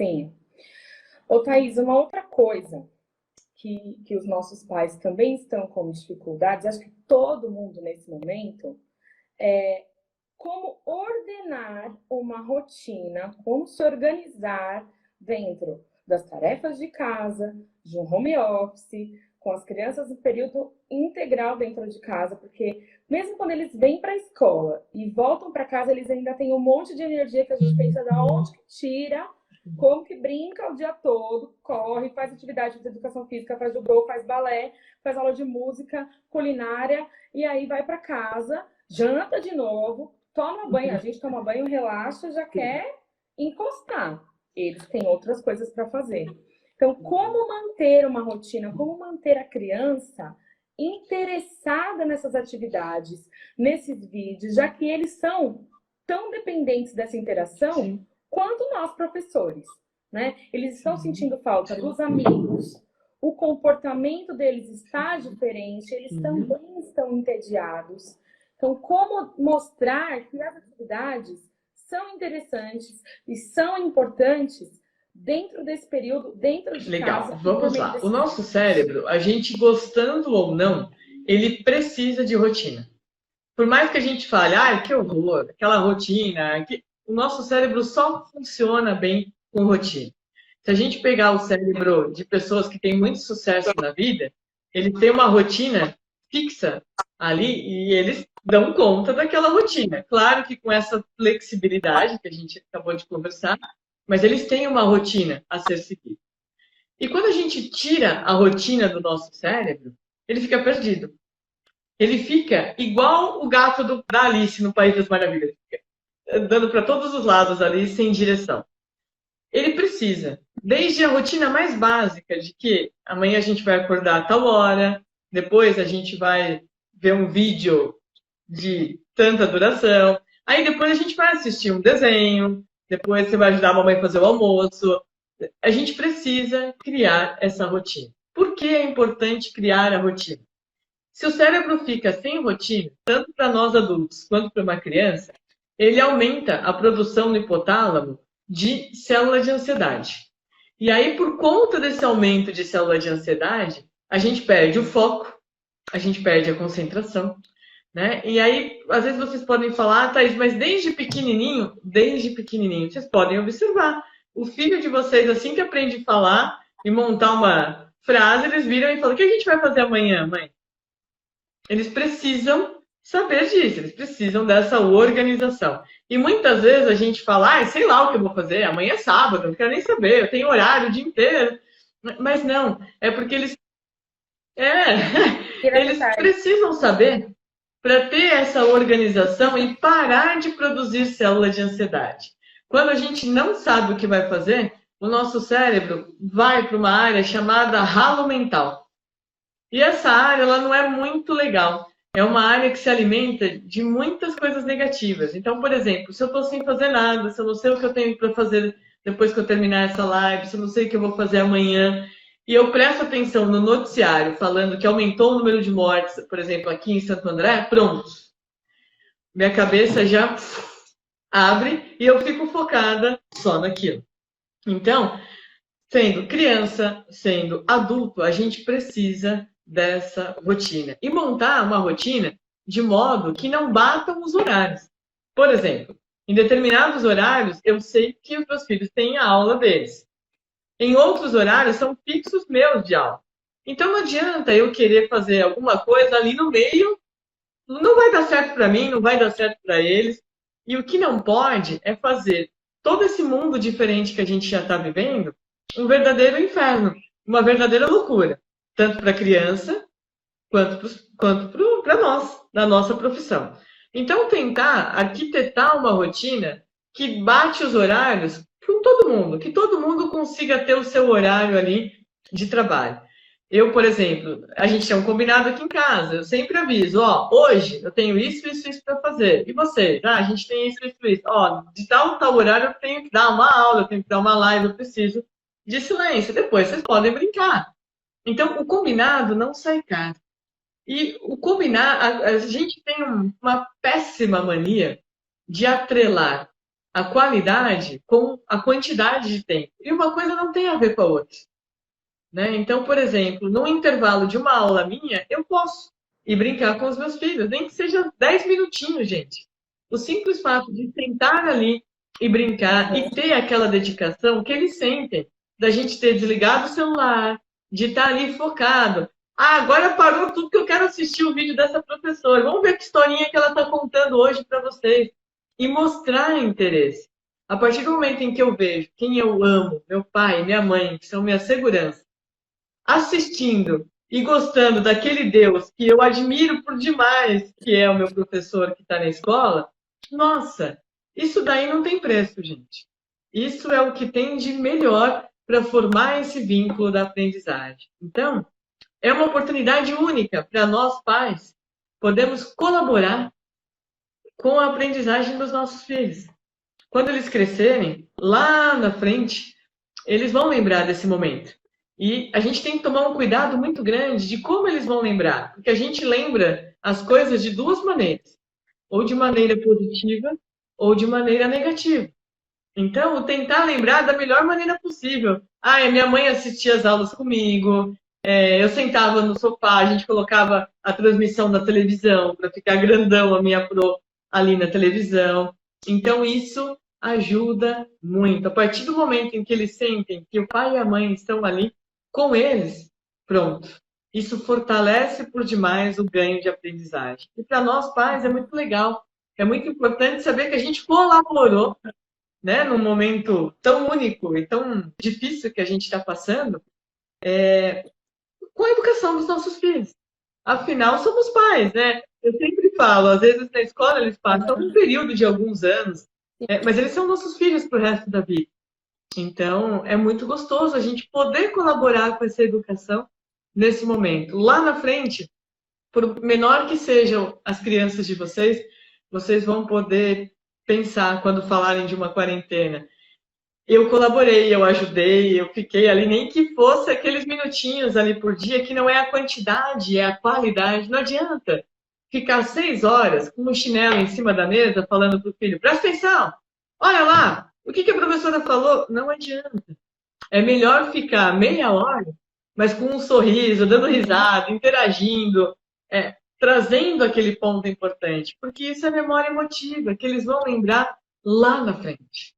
Sim. Ô, Thaís, uma outra coisa que os nossos pais também estão com dificuldades, acho que todo mundo nesse momento, é como ordenar uma rotina, como se organizar dentro das tarefas de casa, de um home office, com as crianças em período integral dentro de casa, porque mesmo quando eles vêm para a escola e voltam para casa, eles ainda têm um monte de energia que a gente pensa da onde que tira, como que brinca o dia todo, corre, faz atividade de educação física, faz judô, faz balé, faz aula de música, culinária, e aí vai para casa, janta de novo, toma banho, a gente toma banho, relaxa, já quer encostar. Eles têm outras coisas para fazer. Então, como manter uma rotina, como manter a criança interessada nessas atividades, nesses vídeos, já que eles são tão dependentes dessa interação quanto nós, professores, né? Eles estão sentindo falta dos amigos, o comportamento deles está diferente, eles também estão entediados. Então, como mostrar que as atividades são interessantes e são importantes dentro desse período, dentro de Legal, casa. vamos lá. O nosso cérebro, a gente gostando ou não, ele precisa de rotina. Por mais que a gente fale, que horror, aquela rotina, o nosso cérebro só funciona bem com rotina. Se a gente pegar o cérebro de pessoas que têm muito sucesso na vida, ele tem uma rotina fixa ali e eles dão conta daquela rotina. Claro que com essa flexibilidade que a gente acabou de conversar, mas eles têm uma rotina a ser seguida. E quando a gente tira a rotina do nosso cérebro, ele fica perdido. Ele fica igual o gato da Alice no País das Maravilhas, andando para todos os lados ali sem direção. Ele precisa, desde a rotina mais básica de que amanhã a gente vai acordar a tal hora, depois a gente vai ver um vídeo de tanta duração, aí depois a gente vai assistir um desenho, depois você vai ajudar a mamãe a fazer o almoço. A gente precisa criar essa rotina. Por que é importante criar a rotina? Se o cérebro fica sem rotina, tanto para nós adultos quanto para uma criança, ele aumenta a produção no hipotálamo de célula de ansiedade. E aí, por conta desse aumento de célula de ansiedade, a gente perde o foco, a gente perde a concentração, né? E aí, às vezes vocês podem falar, Thaís, mas desde pequenininho, vocês podem observar. O filho de vocês, assim que aprende a falar e montar uma frase, eles viram e falam, o que a gente vai fazer amanhã, mãe? Eles precisam saber disso, eles precisam dessa organização. E muitas vezes a gente fala, sei lá o que eu vou fazer, amanhã é sábado, não quero nem saber, eu tenho horário o dia inteiro. Mas não, é porque eles precisam saber para ter essa organização e parar de produzir célula de ansiedade. Quando a gente não sabe o que vai fazer, o nosso cérebro vai para uma área chamada halo mental. E essa área ela não é muito legal. É uma área que se alimenta de muitas coisas negativas. Então, por exemplo, se eu estou sem fazer nada, se eu não sei o que eu tenho para fazer depois que eu terminar essa live, se eu não sei o que eu vou fazer amanhã, e eu presto atenção no noticiário falando que aumentou o número de mortes, por exemplo, aqui em Santo André, pronto. Minha cabeça já abre e eu fico focada só naquilo. Então, sendo criança, sendo adulto, a gente precisa dessa rotina. E montar uma rotina de modo que não batam os horários. Por exemplo, em determinados horários, eu sei que os meus filhos têm a aula deles. Em outros horários, são fixos meus de aula. Então, não adianta eu querer fazer alguma coisa ali no meio, não vai dar certo para mim, não vai dar certo para eles. E o que não pode é fazer todo esse mundo diferente que a gente já está vivendo um verdadeiro inferno, uma verdadeira loucura, tanto para a criança quanto para nós, na nossa profissão. Então, tentar arquitetar uma rotina que bate os horários com todo mundo, que todo mundo consiga ter o seu horário ali de trabalho. Eu, por exemplo, a gente tem um combinado aqui em casa, eu sempre aviso, hoje eu tenho isso para fazer. E vocês? A gente tem isso. De tal horário eu tenho que dar uma aula, eu tenho que dar uma live, eu preciso de silêncio. Depois vocês podem brincar. Então, o combinado não sai caro. E o combinar, a gente tem uma péssima mania de atrelar a qualidade com a quantidade de tempo. E uma coisa não tem a ver com a outra. Né? Então, por exemplo, no intervalo de uma aula minha, eu posso ir brincar com os meus filhos, nem que seja 10 minutinhos, gente. O simples fato de sentar ali e brincar e ter aquela dedicação que eles sentem, da gente ter desligado o celular, de estar ali focado. Ah, agora parou tudo que eu quero assistir o vídeo dessa professora. Vamos ver que historinha que ela está contando hoje para vocês. E mostrar interesse. A partir do momento em que eu vejo quem eu amo, meu pai, minha mãe, que são minha segurança, assistindo e gostando daquele Deus que eu admiro por demais, que é o meu professor que está na escola, nossa, isso daí não tem preço, gente. Isso é o que tem de melhor para formar esse vínculo da aprendizagem. Então, é uma oportunidade única para nós pais podermos colaborar com a aprendizagem dos nossos filhos. Quando eles crescerem, lá na frente, eles vão lembrar desse momento. E a gente tem que tomar um cuidado muito grande de como eles vão lembrar, porque a gente lembra as coisas de duas maneiras, ou de maneira positiva, ou de maneira negativa. Então, tentar lembrar da melhor maneira possível. Ah, a minha mãe assistia as aulas comigo, eu sentava no sofá, a gente colocava a transmissão da televisão para ficar grandão a minha pro ali na televisão. Então, isso ajuda muito. A partir do momento em que eles sentem que o pai e a mãe estão ali com eles, pronto. Isso fortalece por demais o ganho de aprendizagem. E para nós pais é muito legal. É muito importante saber que a gente colaborou, né, num momento tão único e tão difícil que a gente está passando, com a educação dos nossos filhos. Afinal, somos pais, né? Eu sempre falo, às vezes na escola eles passam um período de alguns anos, mas eles são nossos filhos para o resto da vida. Então, é muito gostoso a gente poder colaborar com essa educação nesse momento. Lá na frente, por menor que sejam as crianças de vocês, vocês vão poder pensar quando falarem de uma quarentena. Eu colaborei, eu ajudei, eu fiquei ali, nem que fosse aqueles minutinhos ali por dia, que não é a quantidade, é a qualidade. Não adianta ficar 6 horas com um chinelo em cima da mesa falando para o filho, presta atenção, olha lá, o que a professora falou? Não adianta. É melhor ficar meia hora, mas com um sorriso, dando risada, interagindo, trazendo aquele ponto importante, porque isso é memória emotiva, que eles vão lembrar lá na frente.